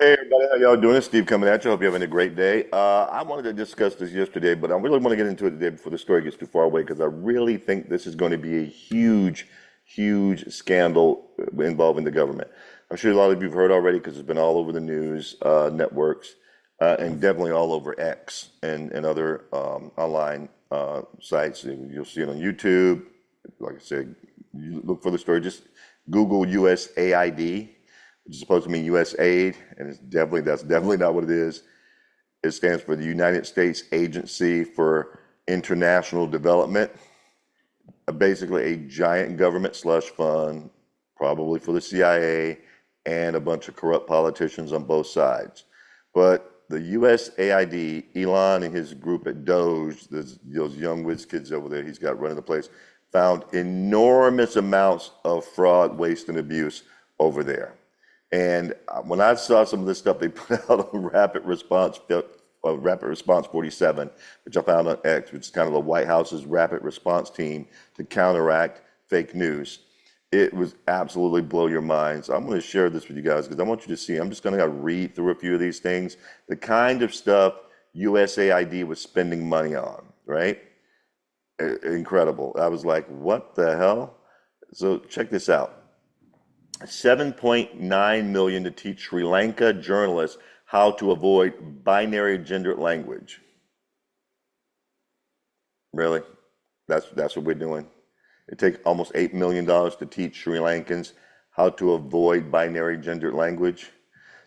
Hey everybody, how y'all doing? It's Steve coming at you. Hope you're having a great day. I wanted to discuss this yesterday, but I really want to get into it today before the story gets too far away because I really think this is going to be a huge, huge scandal involving the government. I'm sure a lot of you have heard already because it's been all over the news networks and definitely all over X and other online sites. You'll see it on YouTube. Like I said, you look for the story. Just Google USAID, which is supposed to mean USAID, and that's definitely not what it is. It stands for the United States Agency for International Development, basically a giant government slush fund, probably for the CIA and a bunch of corrupt politicians on both sides. But the USAID, Elon and his group at Doge, those young whiz kids over there he's got running the place, found enormous amounts of fraud, waste, and abuse over there. And when I saw some of this stuff they put out on Rapid Response 47, which I found on X, which is kind of the White House's rapid response team to counteract fake news, it was absolutely blow your minds. I'm going to share this with you guys because I want you to see. I'm just going to read through a few of these things, the kind of stuff USAID was spending money on, right? Incredible. I was like, what the hell? So check this out. 7.9 million to teach Sri Lanka journalists how to avoid binary gender language. Really? That's what we're doing. It takes almost $8 million to teach Sri Lankans how to avoid binary gender language.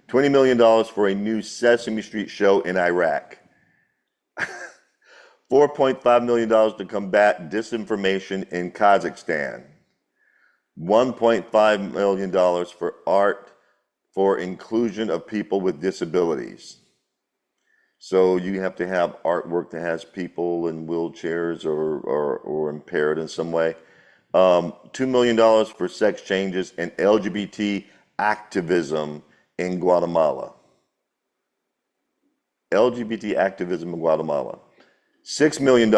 $20 million for a new Sesame Street show in Iraq. $4.5 million to combat disinformation in Kazakhstan. $1.5 million for art for inclusion of people with disabilities. So you have to have artwork that has people in wheelchairs or impaired in some way. $2 million for sex changes and LGBT activism in Guatemala. LGBT activism in Guatemala. $6 million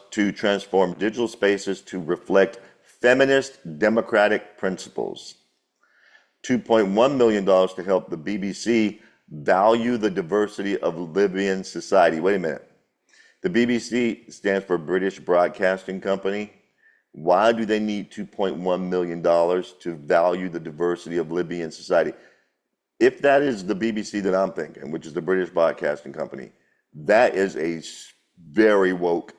to transform digital spaces to reflect feminist democratic principles. $2.1 million to help the BBC value the diversity of Libyan society. Wait a minute. The BBC stands for British Broadcasting Company. Why do they need $2.1 million to value the diversity of Libyan society? If that is the BBC that I'm thinking, which is the British Broadcasting Company, that is a very woke,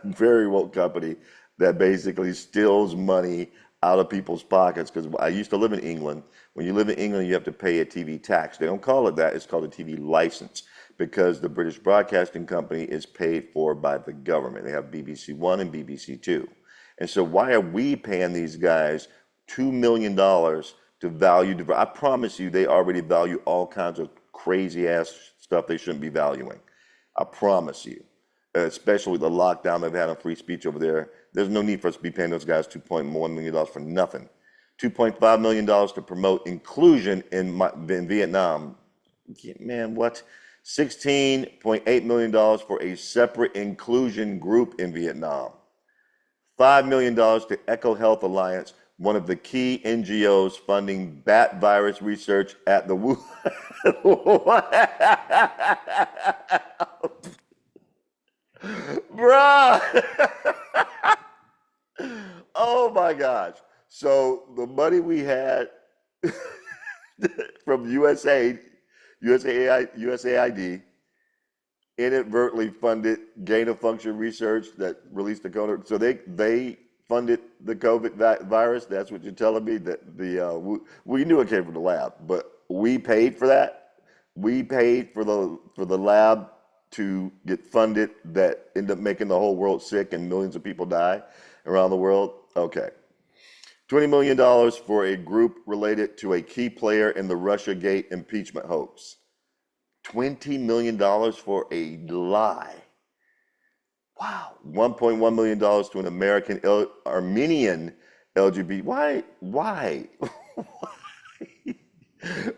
very woke company that basically steals money out of people's pockets. Because I used to live in England. When you live in England, you have to pay a TV tax. They don't call it that. It's called a TV license because the British Broadcasting Company is paid for by the government. They have BBC One and BBC Two. And so why are we paying these guys $2 million to value? I promise you they already value all kinds of crazy ass stuff they shouldn't be valuing. I promise you. Especially with the lockdown they've had on free speech over there. There's no need for us to be paying those guys $2.1 million for nothing. $2.5 million to promote inclusion in Vietnam. Man, what? $16.8 million for a separate inclusion group in Vietnam. $5 million to Echo Health Alliance, one of the key NGOs funding bat virus research at the Bruh! Oh my gosh. So the money we had from USAID inadvertently funded gain of function research that released the code. So they funded the COVID virus. That's what you're telling me. That we knew it came from the lab, but we paid for that. We paid for the lab to get funded that end up making the whole world sick and millions of people die around the world. Okay. $20 million for a group related to a key player in the Russiagate impeachment hoax. $20 million for a lie. Wow. $1.1 million to an Armenian LGBT. Why? Why?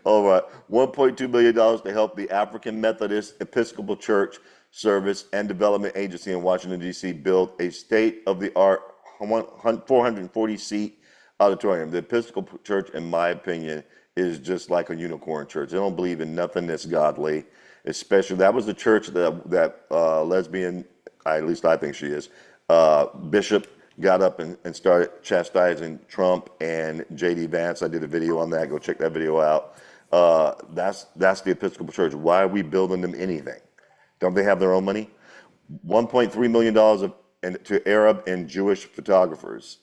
All right. $1.2 million to help the African Methodist Episcopal Church Service and Development Agency in Washington, D.C. build a state-of-the-art 440-seat auditorium. The Episcopal Church, in my opinion, is just like a unicorn church. They don't believe in nothing that's godly. Especially that was the church that lesbian, at least I think she is, bishop got up and started chastising Trump and J.D. Vance. I did a video on that. Go check that video out. That's the Episcopal Church. Why are we building them anything? Don't they have their own money? $1.3 million to Arab and Jewish photographers.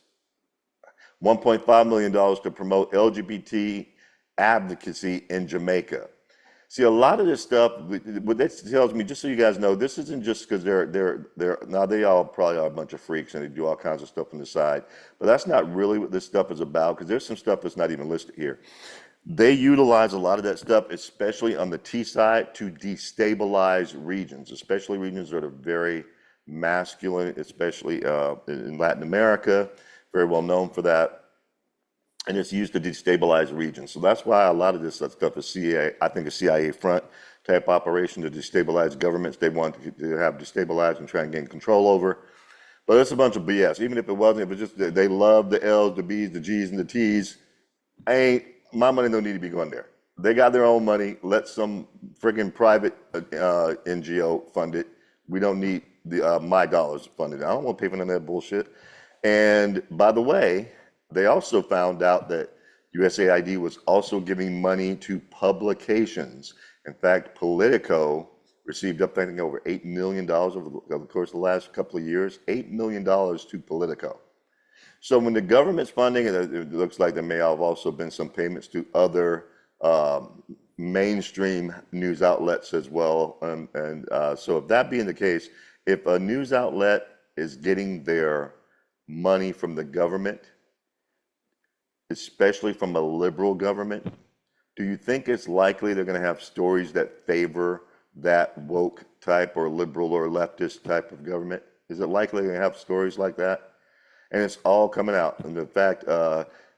$1.5 million to promote LGBT advocacy in Jamaica. See, a lot of this stuff, what that tells me, just so you guys know, this isn't just because they're now they all probably are a bunch of freaks and they do all kinds of stuff on the side, but that's not really what this stuff is about, because there's some stuff that's not even listed here. They utilize a lot of that stuff, especially on the T side, to destabilize regions, especially regions that are very masculine, especially in Latin America, very well known for that. And it's used to destabilize regions. So that's why a lot of this stuff is CIA, I think a CIA front type operation to destabilize governments they want to have destabilized and try and gain control over. But it's a bunch of BS. Even if it wasn't, if it's just they love the L's, the B's, the G's, and the T's, my money don't need to be going there. They got their own money. Let some friggin' private NGO fund it. We don't need my dollars funded. I don't want to pay for none of that bullshit. And by the way, they also found out that USAID was also giving money to publications. In fact, Politico received up, I think, over $8 million over the course of the last couple of years. $8 million to Politico. So when the government's funding, and it looks like there may have also been some payments to other mainstream news outlets as well. So if that being the case, if a news outlet is getting their money from the government, especially from a liberal government, do you think it's likely they're going to have stories that favor that woke type or liberal or leftist type of government? Is it likely they're going to have stories like that? And it's all coming out. And in fact,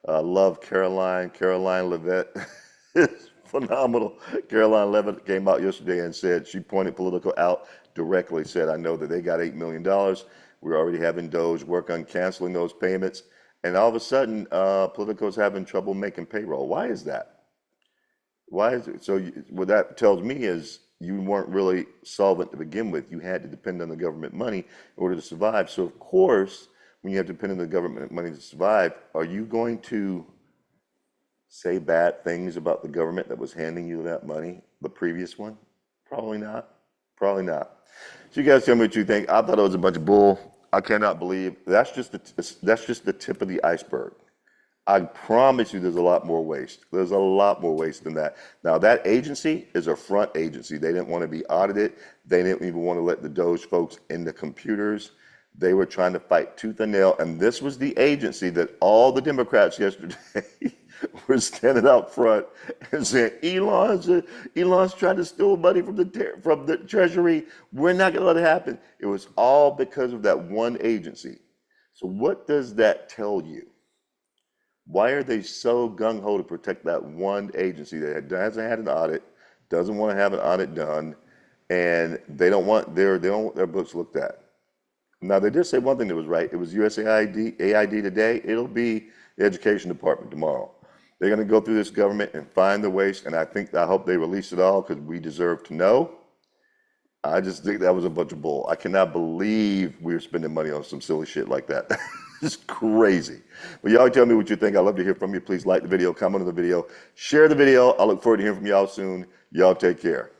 love Caroline Levitt is phenomenal. Caroline Levitt came out yesterday and said, she pointed Politico out directly, said, I know that they got $8 million. We're already having Doge work on canceling those payments. And all of a sudden, Politico's having trouble making payroll. Why is that? Why is it? So what that tells me is you weren't really solvent to begin with. You had to depend on the government money in order to survive. So of course, when you have to depend on the government money to survive, are you going to say bad things about the government that was handing you that money, the previous one? Probably not. Probably not. So you guys tell me what you think. I thought it was a bunch of bull. I cannot believe that's just the tip of the iceberg. I promise you there's a lot more waste. There's a lot more waste than that. Now that agency is a front agency. They didn't want to be audited. They didn't even want to let the Doge folks in the computers. They were trying to fight tooth and nail. And this was the agency that all the Democrats yesterday were standing out front and saying, Elon's trying to steal money from the Treasury. We're not going to let it happen. It was all because of that one agency. So what does that tell you? Why are they so gung-ho to protect that one agency that hasn't had an audit, doesn't want to have an audit done, and they don't want their books looked at? Now, they did say one thing that was right. It was USAID today. It'll be the Education Department tomorrow. They're going to go through this government and find the waste, and I hope they release it all because we deserve to know. I just think that was a bunch of bull. I cannot believe we were spending money on some silly shit like that. It's crazy. But y'all tell me what you think. I'd love to hear from you. Please like the video, comment on the video, share the video. I look forward to hearing from y'all soon. Y'all take care.